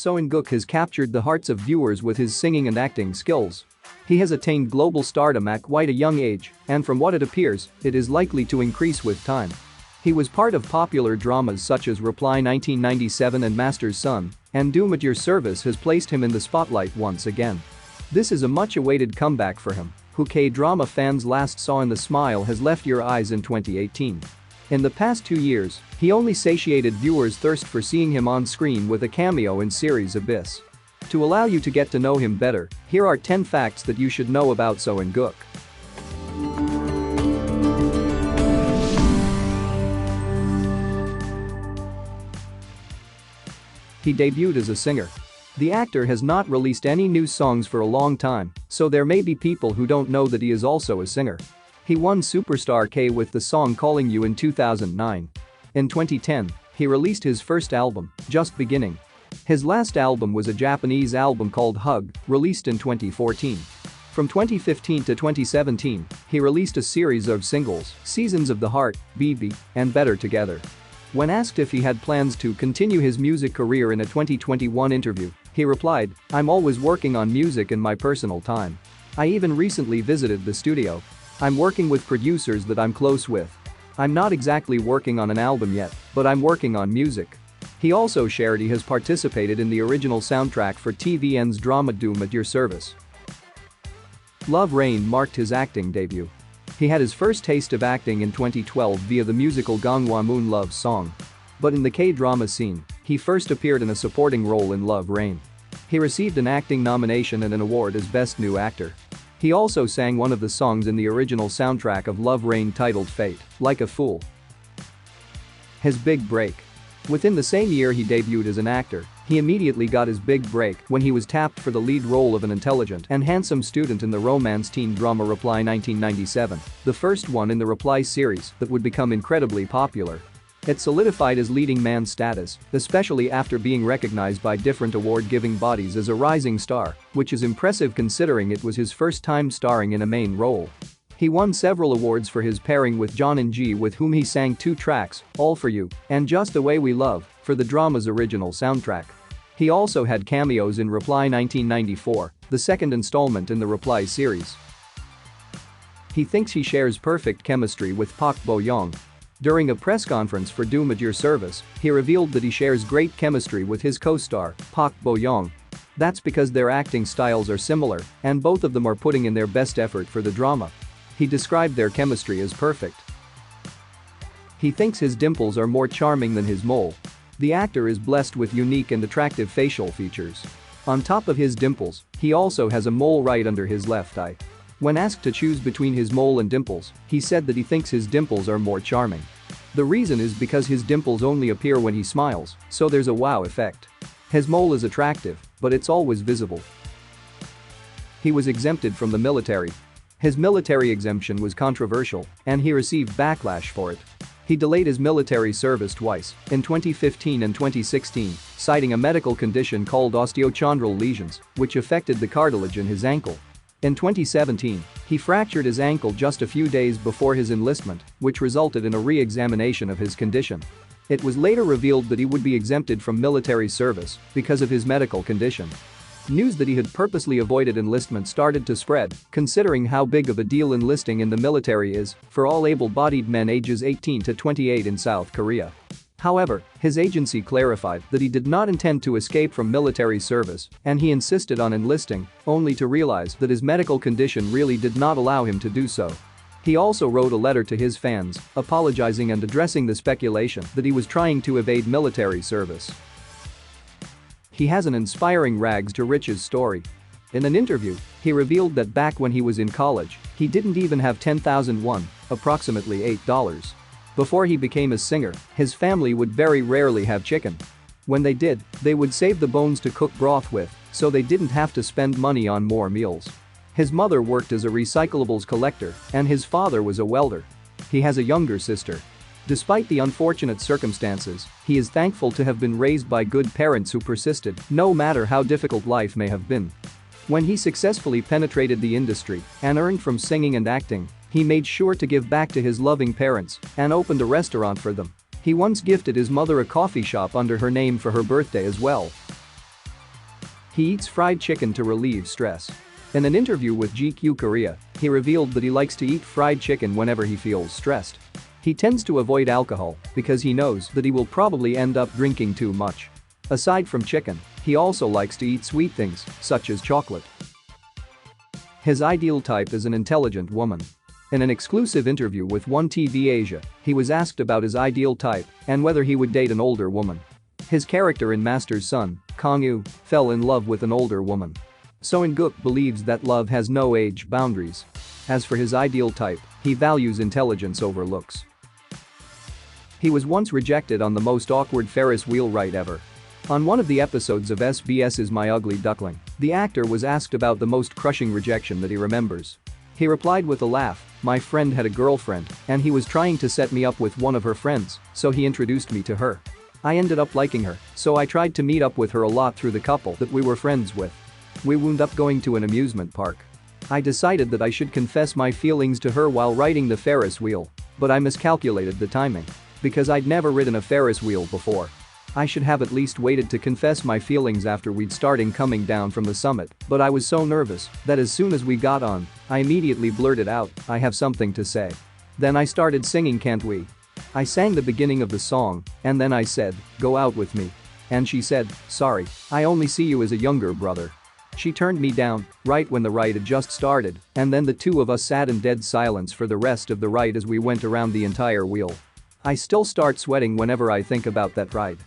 Seo In Guk has captured the hearts of viewers with his singing and acting skills. He has attained global stardom at quite a young age, and from what it appears, it is likely to increase with time. He was part of popular dramas such as Reply 1997 and Master's Son, and Doom at Your Service has placed him in the spotlight once again. This is a much-awaited comeback for him, who K-drama fans last saw in The Smile Has Left Your Eyes in 2018. In the past 2 years, he only satiated viewers' thirst for seeing him on screen with a cameo in series Abyss. To allow you to get to know him better, here are 10 facts that you should know about Seo In Guk. He debuted as a singer. The actor has not released any new songs for a long time, so there may be people who don't know that he is also a singer. He won Superstar K with the song Calling You in 2009. In 2010, he released his first album, Just Beginning. His last album was a Japanese album called Hug, released in 2014. From 2015 to 2017, he released a series of singles, Seasons of the Heart, BB, and Better Together. When asked if he had plans to continue his music career in a 2021 interview, he replied, "I'm always working on music in my personal time. I even recently visited the studio. I'm working with producers that I'm close with. I'm not exactly working on an album yet, but I'm working on music." He also shared he has participated in the original soundtrack for TVN's drama Doom at Your Service. Love Rain marked his acting debut. He had his first taste of acting in 2012 via the musical Ganghwa Moon Love Song. But in the K-drama scene, he first appeared in a supporting role in Love Rain. He received an acting nomination and an award as Best New Actor. He also sang one of the songs in the original soundtrack of Love Rain titled Fate, Like a Fool. His big break. Within the same year he debuted as an actor, he immediately got his big break when he was tapped for the lead role of an intelligent and handsome student in the romance teen drama Reply 1997, the first one in the Reply series that would become incredibly popular. It solidified his leading man status, especially after being recognized by different award-giving bodies as a rising star, which is impressive considering it was his first time starring in a main role. He won several awards for his pairing with John and G, with whom he sang 2 tracks, All For You and Just the Way We Love, for the drama's original soundtrack. He also had cameos in Reply 1994, the second installment in the Reply series. He thinks he shares perfect chemistry with Park Bo-young. During a press conference for Doom at Your Service, he revealed that he shares great chemistry with his co-star, Park Bo-young. That's because their acting styles are similar, and both of them are putting in their best effort for the drama. He described their chemistry as perfect. He thinks his dimples are more charming than his mole. The actor is blessed with unique and attractive facial features. On top of his dimples, he also has a mole right under his left eye. When asked to choose between his mole and dimples, he said that he thinks his dimples are more charming. The reason is because his dimples only appear when he smiles, so there's a wow effect. His mole is attractive, but it's always visible. He was exempted from the military. His military exemption was controversial, and he received backlash for it. He delayed his military service twice, in 2015 and 2016, citing a medical condition called osteochondral lesions, which affected the cartilage in his ankle. In 2017, he fractured his ankle just a few days before his enlistment, which resulted in a re-examination of his condition. It was later revealed that he would be exempted from military service because of his medical condition. News that he had purposely avoided enlistment started to spread, considering how big of a deal enlisting in the military is for all able-bodied men ages 18 to 28 in South Korea. However, his agency clarified that he did not intend to escape from military service, and he insisted on enlisting, only to realize that his medical condition really did not allow him to do so. He also wrote a letter to his fans, apologizing and addressing the speculation that he was trying to evade military service. He has an inspiring rags to riches story. In an interview, he revealed that back when he was in college, he didn't even have 10,000 won, approximately $8. Before he became a singer, his family would very rarely have chicken. When they did, they would save the bones to cook broth with, so they didn't have to spend money on more meals. His mother worked as a recyclables collector, and his father was a welder. He has a younger sister. Despite the unfortunate circumstances, he is thankful to have been raised by good parents who persisted, no matter how difficult life may have been. When he successfully penetrated the industry and earned from singing and acting, he made sure to give back to his loving parents and opened a restaurant for them. He once gifted his mother a coffee shop under her name for her birthday as well. He eats fried chicken to relieve stress. In an interview with GQ Korea, he revealed that he likes to eat fried chicken whenever he feels stressed. He tends to avoid alcohol because he knows that he will probably end up drinking too much. Aside from chicken, he also likes to eat sweet things, such as chocolate. His ideal type is an intelligent woman. In an exclusive interview with One TV Asia, he was asked about his ideal type and whether he would date an older woman. His character in Master's Son, Kang-woo, fell in love with an older woman. Seo In Guk believes that love has no age boundaries. As for his ideal type, he values intelligence over looks. He was once rejected on the most awkward Ferris wheel ride ever. On one of the episodes of SBS's My Ugly Duckling, the actor was asked about the most crushing rejection that he remembers. He replied with a laugh, "My friend had a girlfriend, and he was trying to set me up with one of her friends, so he introduced me to her. I ended up liking her, so I tried to meet up with her a lot through the couple that we were friends with. We wound up going to an amusement park. I decided that I should confess my feelings to her while riding the Ferris wheel, but I miscalculated the timing. Because I'd never ridden a Ferris wheel before. I should have at least waited to confess my feelings after we'd started coming down from the summit, but I was so nervous that as soon as we got on, I immediately blurted out, 'I have something to say.' Then I started singing 'Can't We?' I sang the beginning of the song, and then I said, 'Go out with me.' And she said, 'Sorry, I only see you as a younger brother.' She turned me down right when the ride had just started, and then the two of us sat in dead silence for the rest of the ride as we went around the entire wheel. I still start sweating whenever I think about that ride.